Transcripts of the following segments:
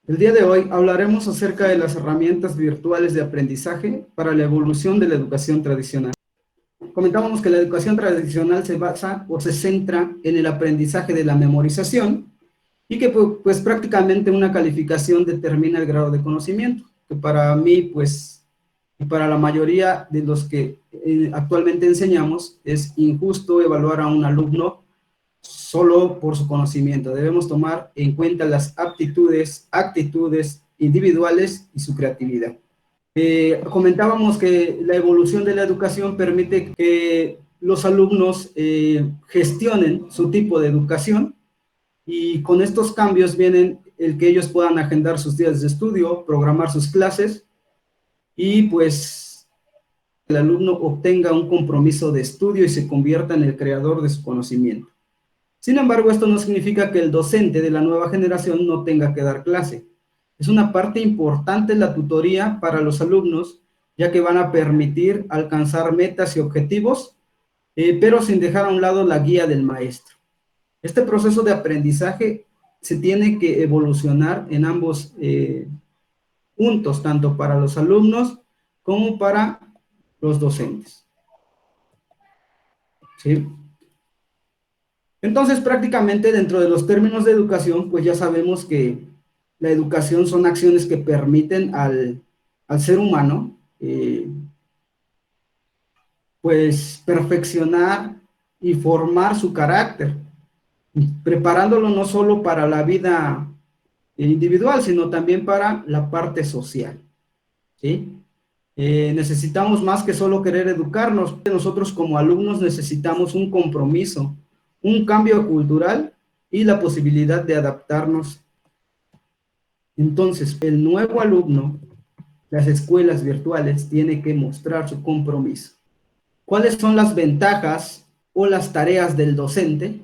El día de hoy hablaremos acerca de las herramientas virtuales de aprendizaje para la evolución de la educación tradicional. Comentábamos que la educación tradicional se basa o se centra en el aprendizaje de la memorización y que pues prácticamente una calificación determina el grado de conocimiento, que para mí pues y para la mayoría de los que actualmente enseñamos es injusto evaluar a un alumno solo por su conocimiento. Debemos tomar en cuenta las aptitudes, actitudes individuales y su creatividad. Comentábamos que la evolución de la educación permite que los alumnos gestionen su tipo de educación y con estos cambios vienen el que ellos puedan agendar sus días de estudio, programar sus clases y pues el alumno obtenga un compromiso de estudio y se convierta en el creador de su conocimiento. Sin embargo, esto no significa que el docente de la nueva generación no tenga que dar clase. Es una parte importante la tutoría para los alumnos, ya que van a permitir alcanzar metas y objetivos, pero sin dejar a un lado la guía del maestro. Este proceso de aprendizaje se tiene que evolucionar en ambos puntos, tanto para los alumnos como para los docentes. ¿Sí? Entonces, prácticamente dentro de los términos de educación, pues ya sabemos que la educación son acciones que permiten al ser humano, pues, perfeccionar y formar su carácter, preparándolo no solo para la vida individual, sino también para la parte social, ¿sí? Necesitamos más que solo querer educarnos. Nosotros como alumnos necesitamos un compromiso, un cambio cultural y la posibilidad de adaptarnos. Entonces, el nuevo alumno, las escuelas virtuales, tiene que mostrar su compromiso. ¿Cuáles son las ventajas o las tareas del docente?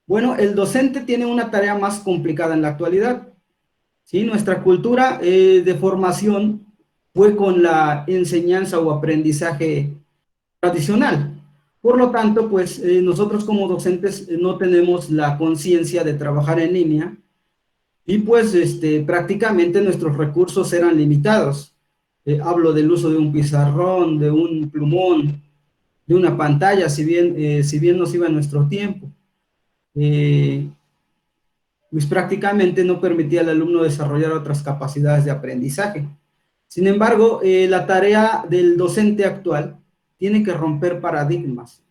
Bueno, el docente tiene una tarea más complicada en la actualidad. ¿Sí? Nuestra cultura de formación fue con la enseñanza o aprendizaje tradicional. Por lo tanto, pues nosotros como docentes no tenemos la conciencia de trabajar en línea y pues prácticamente nuestros recursos eran limitados. Hablo del uso de un pizarrón, de un plumón, de una pantalla, si bien nos iba nuestro tiempo. Pues prácticamente no permitía al alumno desarrollar otras capacidades de aprendizaje. Sin embargo, la tarea del docente actual tiene que romper paradigmas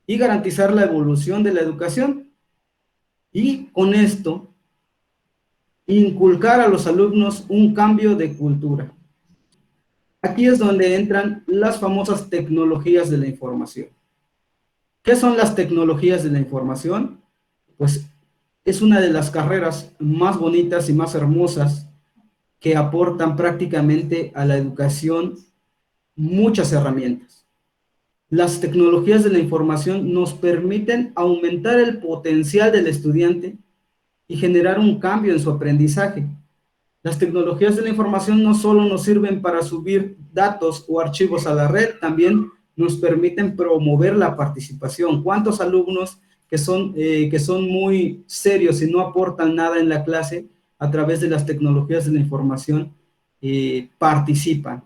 y garantizar la evolución de la educación y con esto inculcar a los alumnos un cambio de cultura. Aquí es donde entran las famosas tecnologías de la información. ¿Qué son las tecnologías de la información? Pues es una de las carreras más bonitas y más hermosas que aportan prácticamente a la educación muchas herramientas. Las tecnologías de la información nos permiten aumentar el potencial del estudiante y generar un cambio en su aprendizaje. Las tecnologías de la información no solo nos sirven para subir datos o archivos a la red, también nos permiten promover la participación. ¿Cuántos alumnos que son muy serios y no aportan nada en la clase a través de las tecnologías de la información participan?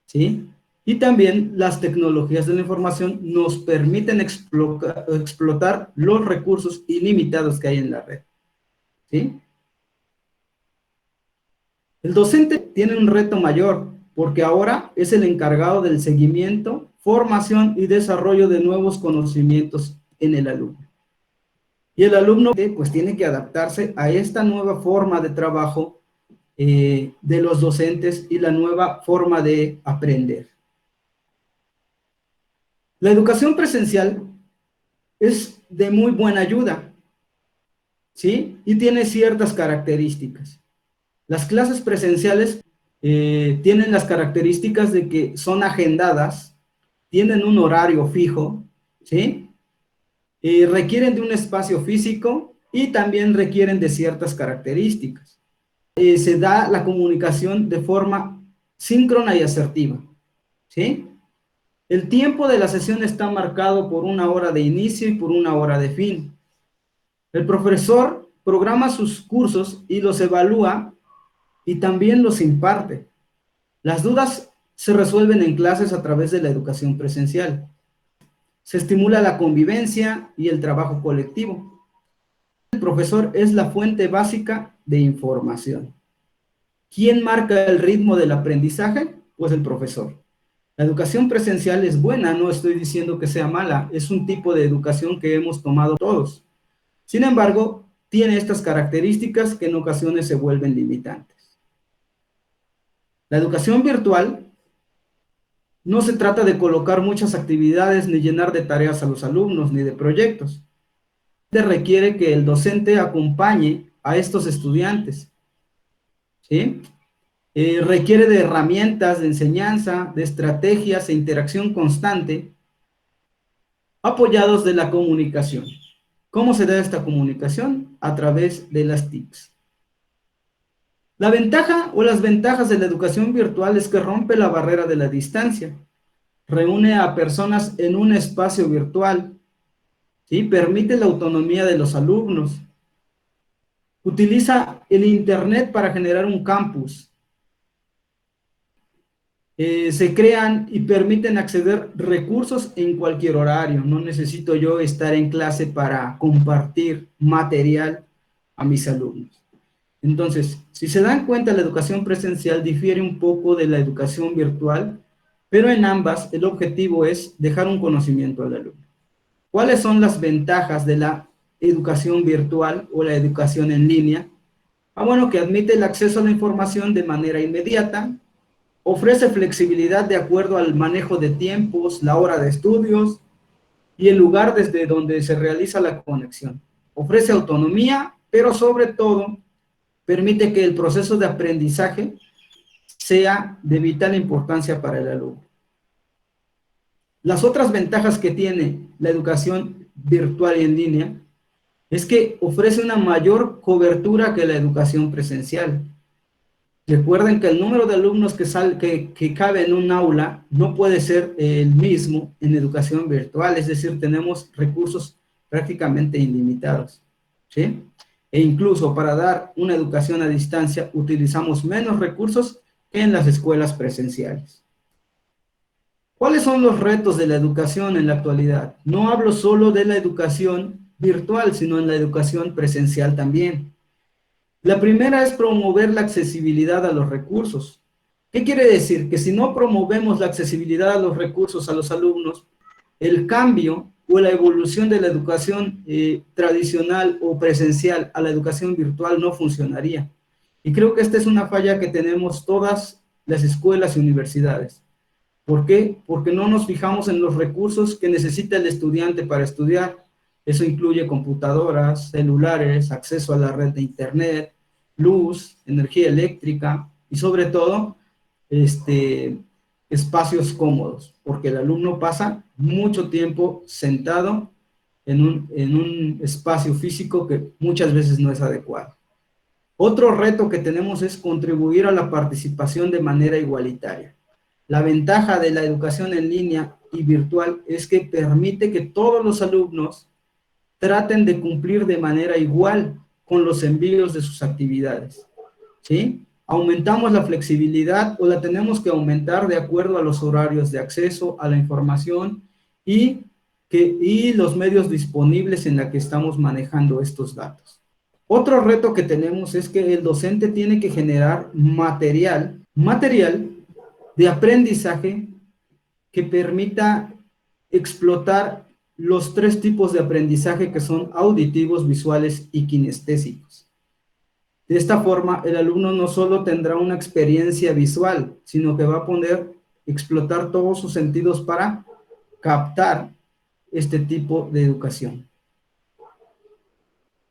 ¿Sí? Y también las tecnologías de la información nos permiten explotar los recursos ilimitados que hay en la red. ¿Sí? El docente tiene un reto mayor porque ahora es el encargado del seguimiento, formación y desarrollo de nuevos conocimientos en el alumno. Y el alumno pues tiene que adaptarse a esta nueva forma de trabajo de los docentes y la nueva forma de aprender. La educación presencial es de muy buena ayuda, ¿sí? Y tiene ciertas características. Las clases presenciales tienen las características de que son agendadas, tienen un horario fijo, ¿sí? Requieren de un espacio físico y también requieren de ciertas características. Se da la comunicación de forma síncrona y asertiva, ¿sí? El tiempo de la sesión está marcado por una hora de inicio y por una hora de fin. El profesor programa sus cursos y los evalúa y también los imparte. Las dudas se resuelven en clases a través de la educación presencial. Se estimula la convivencia y el trabajo colectivo. El profesor es la fuente básica de información. ¿Quién marca el ritmo del aprendizaje? Pues el profesor. La educación presencial es buena, no estoy diciendo que sea mala, es un tipo de educación que hemos tomado todos. Sin embargo, tiene estas características que en ocasiones se vuelven limitantes. La educación virtual no se trata de colocar muchas actividades ni llenar de tareas a los alumnos ni de proyectos. Requiere que el docente acompañe a estos estudiantes, ¿sí? Requiere de herramientas de enseñanza, de estrategias e interacción constante, apoyados de la comunicación. ¿Cómo se da esta comunicación? A través de las TICs. La ventaja o las ventajas de la educación virtual es que rompe la barrera de la distancia, reúne a personas en un espacio virtual, ¿sí? Permite la autonomía de los alumnos, utiliza el Internet para generar un campus, se crean y permiten acceder recursos en cualquier horario. No necesito yo estar en clase para compartir material a mis alumnos. Entonces, si se dan cuenta, la educación presencial difiere un poco de la educación virtual, pero en ambas el objetivo es dejar un conocimiento al alumno. ¿Cuáles son las ventajas de la educación virtual o la educación en línea? Bueno, que admite el acceso a la información de manera inmediata, ofrece flexibilidad de acuerdo al manejo de tiempos, la hora de estudios y el lugar desde donde se realiza la conexión. Ofrece autonomía, pero sobre todo permite que el proceso de aprendizaje sea de vital importancia para el alumno. Las otras ventajas que tiene la educación virtual y en línea es que ofrece una mayor cobertura que la educación presencial. Recuerden que el número de alumnos que cabe en un aula no puede ser el mismo en educación virtual, es decir, tenemos recursos prácticamente ilimitados, ¿sí? E incluso para dar una educación a distancia utilizamos menos recursos que en las escuelas presenciales. ¿Cuáles son los retos de la educación en la actualidad? No hablo solo de la educación virtual, sino en la educación presencial también. La primera es promover la accesibilidad a los recursos. ¿Qué quiere decir? Que si no promovemos la accesibilidad a los recursos a los alumnos, el cambio o la evolución de la educación tradicional o presencial a la educación virtual no funcionaría. Y creo que esta es una falla que tenemos todas las escuelas y universidades. ¿Por qué? Porque no nos fijamos en los recursos que necesita el estudiante para estudiar. Eso incluye computadoras, celulares, acceso a la red de internet, luz, energía eléctrica y sobre todo, espacios cómodos, porque el alumno pasa mucho tiempo sentado en un espacio físico que muchas veces no es adecuado. Otro reto que tenemos es contribuir a la participación de manera igualitaria. La ventaja de la educación en línea y virtual es que permite que todos los alumnos traten de cumplir de manera igual con los envíos de sus actividades, ¿sí? Aumentamos la flexibilidad o la tenemos que aumentar de acuerdo a los horarios de acceso a la información y los medios disponibles en la que estamos manejando estos datos. Otro reto que tenemos es que el docente tiene que generar material de aprendizaje que permita explotar los tres tipos de aprendizaje que son auditivos, visuales y kinestésicos. De esta forma, el alumno no solo tendrá una experiencia visual, sino que va a poder explotar todos sus sentidos para captar este tipo de educación.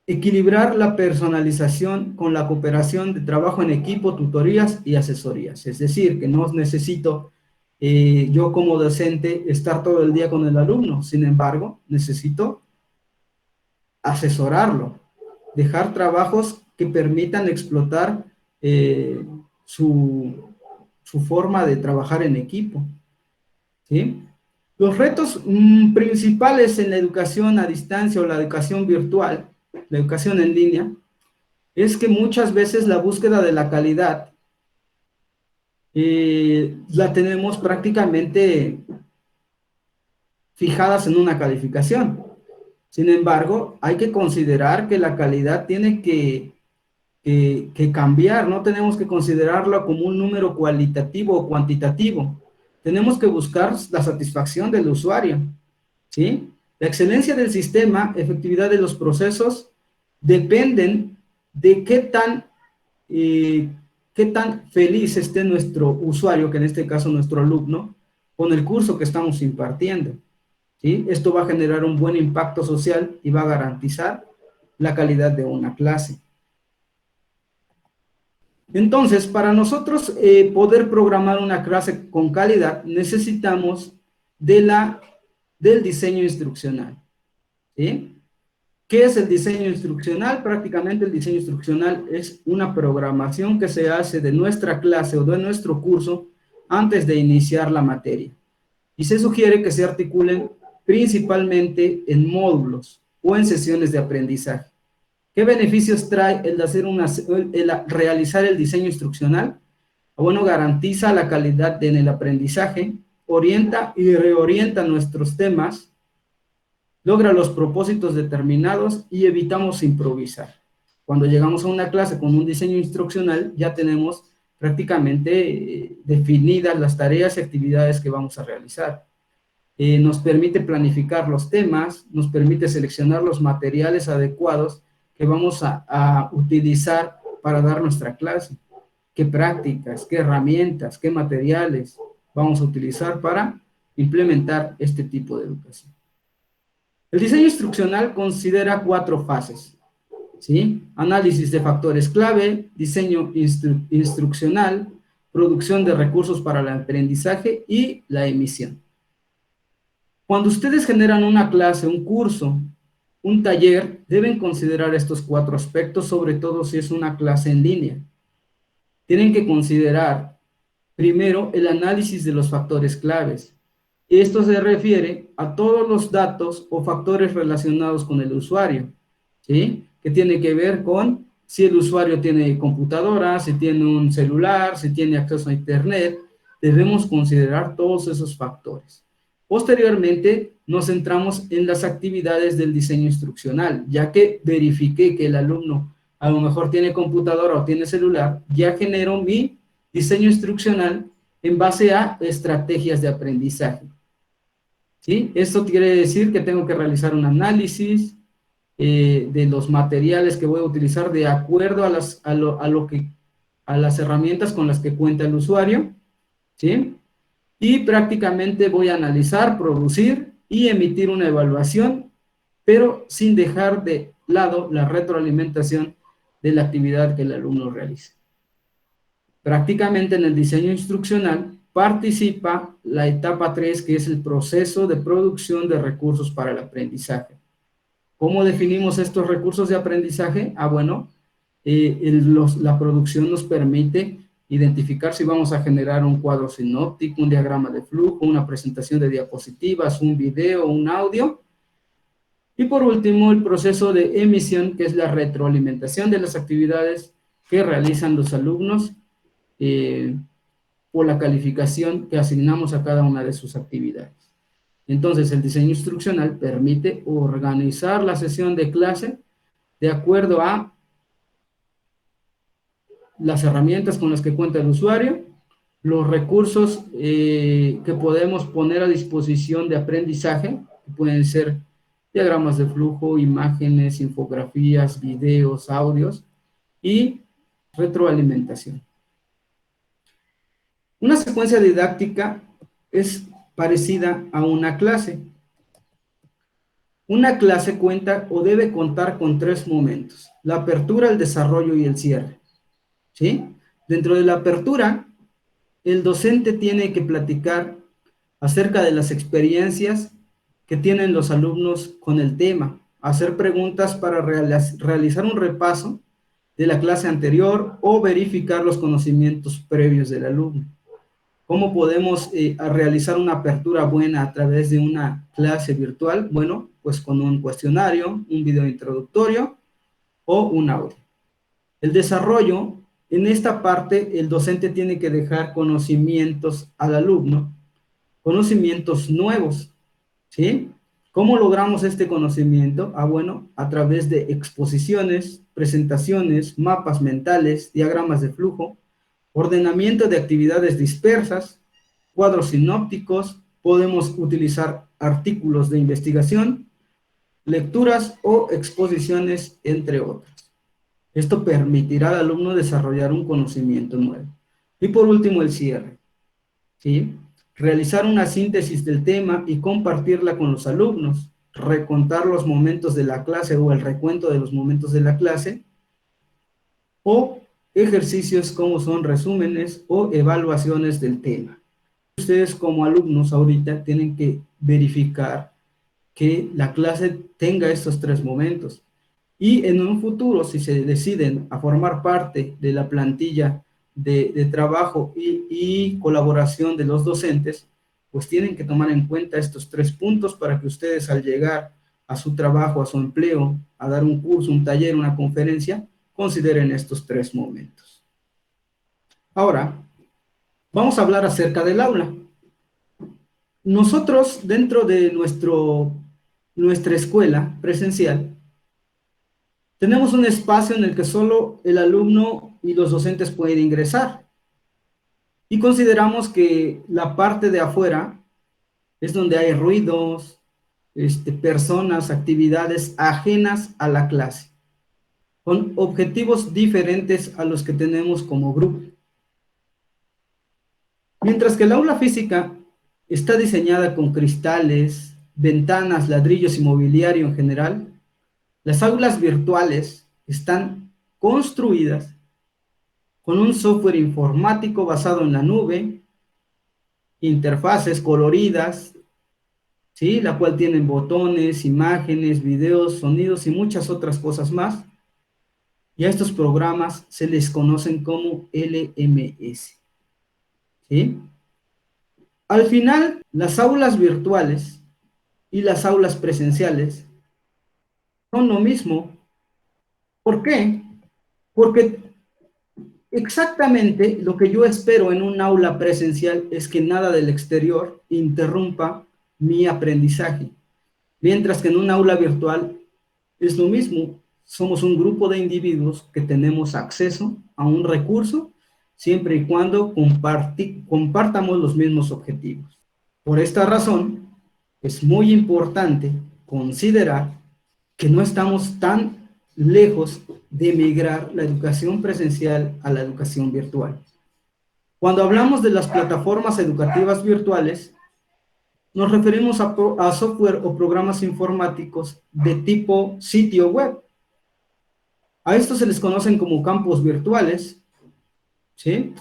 Equilibrar la personalización con la cooperación de trabajo en equipo, tutorías y asesorías. Es decir, que no necesito yo como docente estar todo el día con el alumno. Sin embargo, necesito asesorarlo, dejar trabajos que permitan explotar su forma de trabajar en equipo, ¿sí? Los retos principales en la educación a distancia o la educación virtual la educación en línea, es que muchas veces la búsqueda de la calidad la tenemos prácticamente fijadas en una calificación. Sin embargo, hay que considerar que la calidad tiene que cambiar, no tenemos que considerarlo como un número cualitativo o cuantitativo. Tenemos que buscar la satisfacción del usuario, ¿sí? La excelencia del sistema, efectividad de los procesos, dependen de qué tan feliz esté nuestro usuario, que en este caso nuestro alumno, con el curso que estamos impartiendo, ¿sí? Esto va a generar un buen impacto social y va a garantizar la calidad de una clase. Entonces, para nosotros poder programar una clase con calidad, necesitamos del diseño instruccional, ¿sí? ¿Qué es el diseño instruccional? Prácticamente el diseño instruccional es una programación que se hace de nuestra clase o de nuestro curso antes de iniciar la materia. Y se sugiere que se articulen principalmente en módulos o en sesiones de aprendizaje. ¿Qué beneficios trae el realizar el diseño instruccional? Bueno, garantiza la calidad en el aprendizaje, orienta y reorienta nuestros temas, logra los propósitos determinados y evitamos improvisar. Cuando llegamos a una clase con un diseño instruccional, ya tenemos prácticamente definidas las tareas y actividades que vamos a realizar. Nos permite planificar los temas, nos permite seleccionar los materiales adecuados que vamos a utilizar para dar nuestra clase. ¿Qué prácticas, qué herramientas, qué materiales vamos a utilizar para implementar este tipo de educación? El diseño instruccional considera 4 fases, ¿sí? Análisis de factores clave, diseño instruccional, producción de recursos para el aprendizaje y la emisión. Cuando ustedes generan una clase, un curso, un taller, deben considerar estos 4 aspectos, sobre todo si es una clase en línea. Tienen que considerar, primero, el análisis de los factores claves. Esto se refiere a todos los datos o factores relacionados con el usuario, ¿sí? Que tiene que ver con si el usuario tiene computadora, si tiene un celular, si tiene acceso a internet. Debemos considerar todos esos factores. Posteriormente, nos centramos en las actividades del diseño instruccional, ya que verifiqué que el alumno a lo mejor tiene computadora o tiene celular, ya genero mi diseño instruccional en base a estrategias de aprendizaje. ¿Sí? Esto quiere decir que tengo que realizar un análisis de los materiales que voy a utilizar de acuerdo a las herramientas con las que cuenta el usuario, ¿sí? Y prácticamente voy a analizar, producir y emitir una evaluación, pero sin dejar de lado la retroalimentación de la actividad que el alumno realice. Prácticamente en el diseño instruccional participa la etapa 3, que es el proceso de producción de recursos para el aprendizaje. ¿Cómo definimos estos recursos de aprendizaje? Bueno, la producción nos permite identificar si vamos a generar un cuadro sinóptico, un diagrama de flujo, una presentación de diapositivas, un video, un audio. Y por último, el proceso de emisión, que es la retroalimentación de las actividades que realizan los alumnos o la calificación que asignamos a cada una de sus actividades. Entonces, el diseño instruccional permite organizar la sesión de clase de acuerdo a las herramientas con las que cuenta el usuario, los recursos que podemos poner a disposición de aprendizaje, que pueden ser diagramas de flujo, imágenes, infografías, videos, audios y retroalimentación. Una secuencia didáctica es parecida a una clase. Una clase cuenta o debe contar con 3 momentos: la apertura, el desarrollo y el cierre. ¿Sí? Dentro de la apertura, el docente tiene que platicar acerca de las experiencias que tienen los alumnos con el tema, hacer preguntas para realizar un repaso de la clase anterior o verificar los conocimientos previos del alumno. ¿Cómo podemos realizar una apertura buena a través de una clase virtual? Bueno, pues con un cuestionario, un video introductorio o un audio. El desarrollo, en esta parte, el docente tiene que dejar conocimientos al alumno, conocimientos nuevos, ¿sí? ¿Cómo logramos este conocimiento? Bueno, a través de exposiciones, presentaciones, mapas mentales, diagramas de flujo, ordenamiento de actividades dispersas, cuadros sinópticos, podemos utilizar artículos de investigación, lecturas o exposiciones, entre otros. Esto permitirá al alumno desarrollar un conocimiento nuevo. Y por último, el cierre, ¿sí? Realizar una síntesis del tema y compartirla con los alumnos, recontar los momentos de la clase o el recuento de los momentos de la clase, o ejercicios como son resúmenes o evaluaciones del tema. Ustedes como alumnos ahorita tienen que verificar que la clase tenga estos tres momentos. Y en un futuro, si se deciden a formar parte de la plantilla de trabajo y colaboración de los docentes, pues tienen que tomar en cuenta estos tres puntos para que ustedes al llegar a su trabajo, a su empleo, a dar un curso, un taller, una conferencia, consideren estos tres momentos. Ahora, vamos a hablar acerca del aula. Nosotros, dentro de nuestra escuela presencial, tenemos un espacio en el que solo el alumno y los docentes pueden ingresar. Y consideramos que la parte de afuera es donde hay ruidos, personas, actividades ajenas a la clase, con objetivos diferentes a los que tenemos como grupo. Mientras que el aula física está diseñada con cristales, ventanas, ladrillos y mobiliario en general, las aulas virtuales están construidas con un software informático basado en la nube, interfaces coloridas, ¿sí? La cual tienen botones, imágenes, videos, sonidos y muchas otras cosas más. Y a estos programas se les conocen como LMS, ¿sí? Al final, las aulas virtuales y las aulas presenciales son lo mismo. ¿Por qué? Porque exactamente lo que yo espero en un aula presencial es que nada del exterior interrumpa mi aprendizaje, mientras que en un aula virtual es lo mismo. Somos un grupo de individuos que tenemos acceso a un recurso siempre y cuando compartamos los mismos objetivos. Por esta razón, es muy importante considerar que no estamos tan lejos de migrar la educación presencial a la educación virtual. Cuando hablamos de las plataformas educativas virtuales, nos referimos a software o programas informáticos de tipo sitio web. A estos se les conocen como campus virtuales, ¿sí?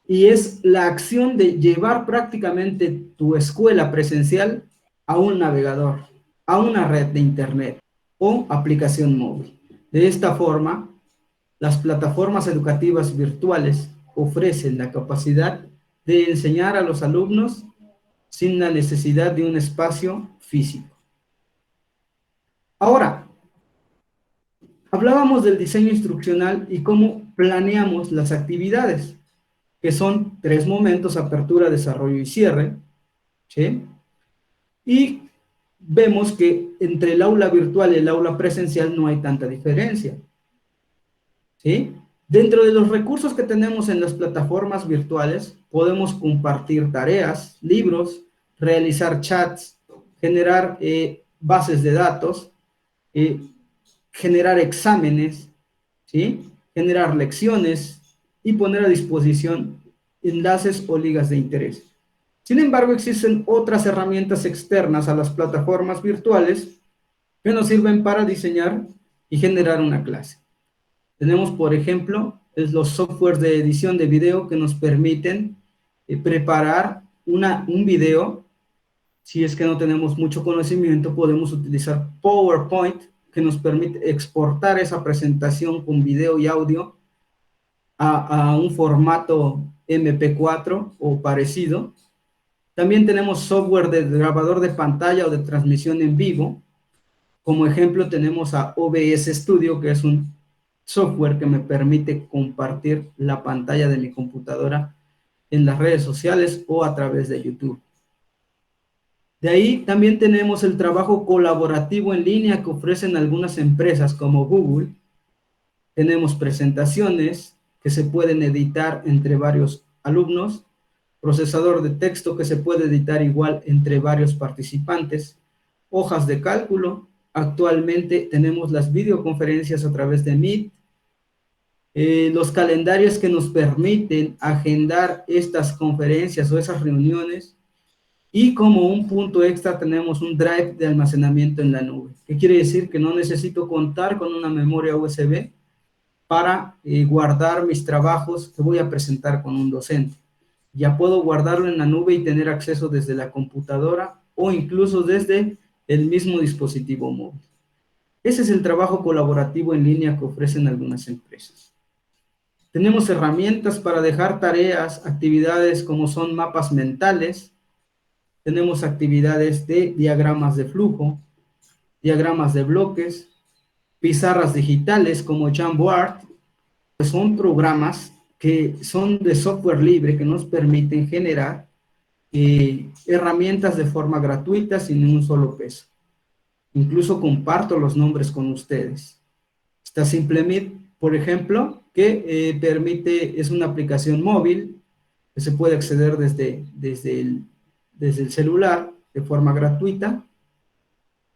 Y es la acción de llevar prácticamente tu escuela presencial a un navegador, a una red de internet o aplicación móvil. De esta forma, las plataformas educativas virtuales ofrecen la capacidad de enseñar a los alumnos sin la necesidad de un espacio físico. Ahora, hablábamos del diseño instruccional y cómo planeamos las actividades, que son tres momentos: apertura, desarrollo y cierre, ¿sí? Y vemos que entre el aula virtual y el aula presencial no hay tanta diferencia, ¿sí? Dentro de los recursos que tenemos en las plataformas virtuales, podemos compartir tareas, libros, realizar chats, generar bases de datos, generar exámenes, ¿sí? Generar lecciones y poner a disposición enlaces o ligas de interés. Sin embargo, existen otras herramientas externas a las plataformas virtuales que nos sirven para diseñar y generar una clase. Tenemos, por ejemplo, los softwares de edición de video que nos permiten preparar un video. Si es que no tenemos mucho conocimiento, podemos utilizar PowerPoint, que nos permite exportar esa presentación con video y audio a un formato MP4 o parecido. También tenemos software de grabador de pantalla o de transmisión en vivo. Como ejemplo tenemos a OBS Studio, que es un software que me permite compartir la pantalla de mi computadora en las redes sociales o a través de YouTube. De ahí también tenemos el trabajo colaborativo en línea que ofrecen algunas empresas como Google. Tenemos presentaciones que se pueden editar entre varios alumnos, procesador de texto que se puede editar igual entre varios participantes, hojas de cálculo. Actualmente tenemos las videoconferencias a través de Meet, los calendarios que nos permiten agendar estas conferencias o esas reuniones, y como un punto extra tenemos un drive de almacenamiento en la nube. ¿Qué quiere decir? Que no necesito contar con una memoria USB para guardar mis trabajos que voy a presentar con un docente. Ya puedo guardarlo en la nube y tener acceso desde la computadora o incluso desde el mismo dispositivo móvil. Ese es el trabajo colaborativo en línea que ofrecen algunas empresas. Tenemos herramientas para dejar tareas, actividades como son mapas mentales. Tenemos actividades de diagramas de flujo, diagramas de bloques, pizarras digitales como Jamboard, que son programas que son de software libre que nos permiten generar herramientas de forma gratuita sin un solo peso. Incluso comparto los nombres con ustedes. Está SimpleMeet, por ejemplo, que es una aplicación móvil que se puede acceder desde el celular de forma gratuita,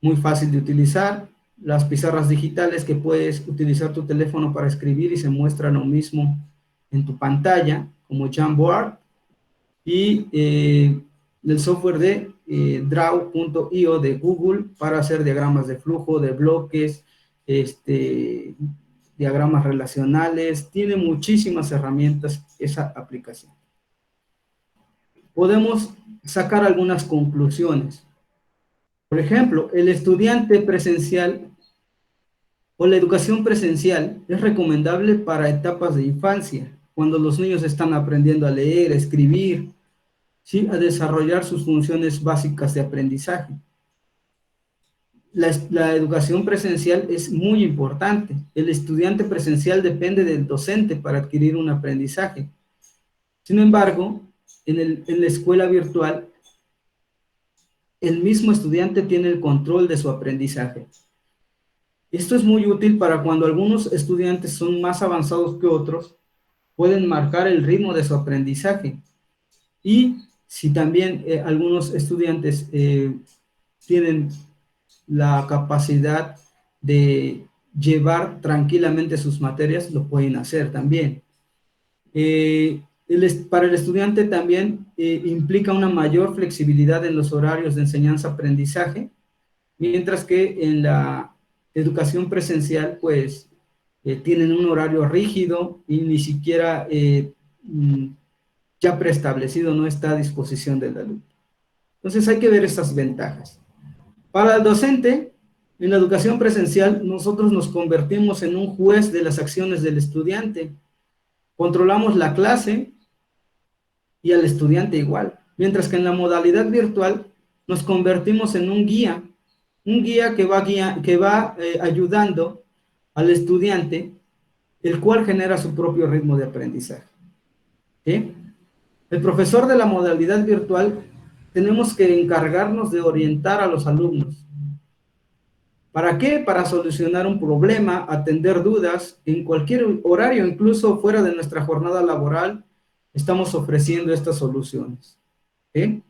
muy fácil de utilizar. Las pizarras digitales que puedes utilizar tu teléfono para escribir y se muestra lo mismo en tu pantalla, como Jamboard, y el software de Draw.io de Google para hacer diagramas de flujo, de bloques, diagramas relacionales. Tiene muchísimas herramientas esa aplicación. Podemos sacar algunas conclusiones. Por ejemplo, el estudiante presencial o la educación presencial es recomendable para etapas de infancia, cuando los niños están aprendiendo a leer, a escribir, ¿sí?, a desarrollar sus funciones básicas de aprendizaje. La educación presencial es muy importante. El estudiante presencial depende del docente para adquirir un aprendizaje. Sin embargo, en la escuela virtual, el mismo estudiante tiene el control de su aprendizaje. Esto es muy útil para cuando algunos estudiantes son más avanzados que otros, pueden marcar el ritmo de su aprendizaje. Y si también algunos estudiantes tienen la capacidad de llevar tranquilamente sus materias, lo pueden hacer también. Para el estudiante también implica una mayor flexibilidad en los horarios de enseñanza-aprendizaje, mientras que en la educación presencial, pues, tienen un horario rígido y ni siquiera ya preestablecido, no está a disposición del alumno. Entonces hay que ver estas ventajas. Para el docente, en la educación presencial, nosotros nos convertimos en un juez de las acciones del estudiante. Controlamos la clase y al estudiante igual. Mientras que en la modalidad virtual nos convertimos en un guía que va ayudando al estudiante, el cual genera su propio ritmo de aprendizaje. ¿Sí? El profesor de la modalidad virtual tenemos que encargarnos de orientar a los alumnos. ¿Para qué? Para solucionar un problema, atender dudas en cualquier horario, incluso fuera de nuestra jornada laboral, estamos ofreciendo estas soluciones. ¿Sí?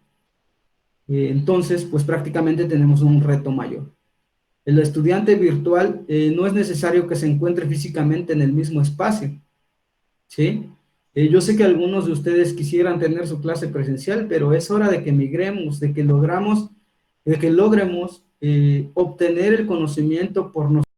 Entonces, pues prácticamente tenemos un reto mayor. El estudiante virtual no es necesario que se encuentre físicamente en el mismo espacio. ¿Sí? Yo sé que algunos de ustedes quisieran tener su clase presencial, pero es hora de que migremos, de que logremos obtener el conocimiento por nosotros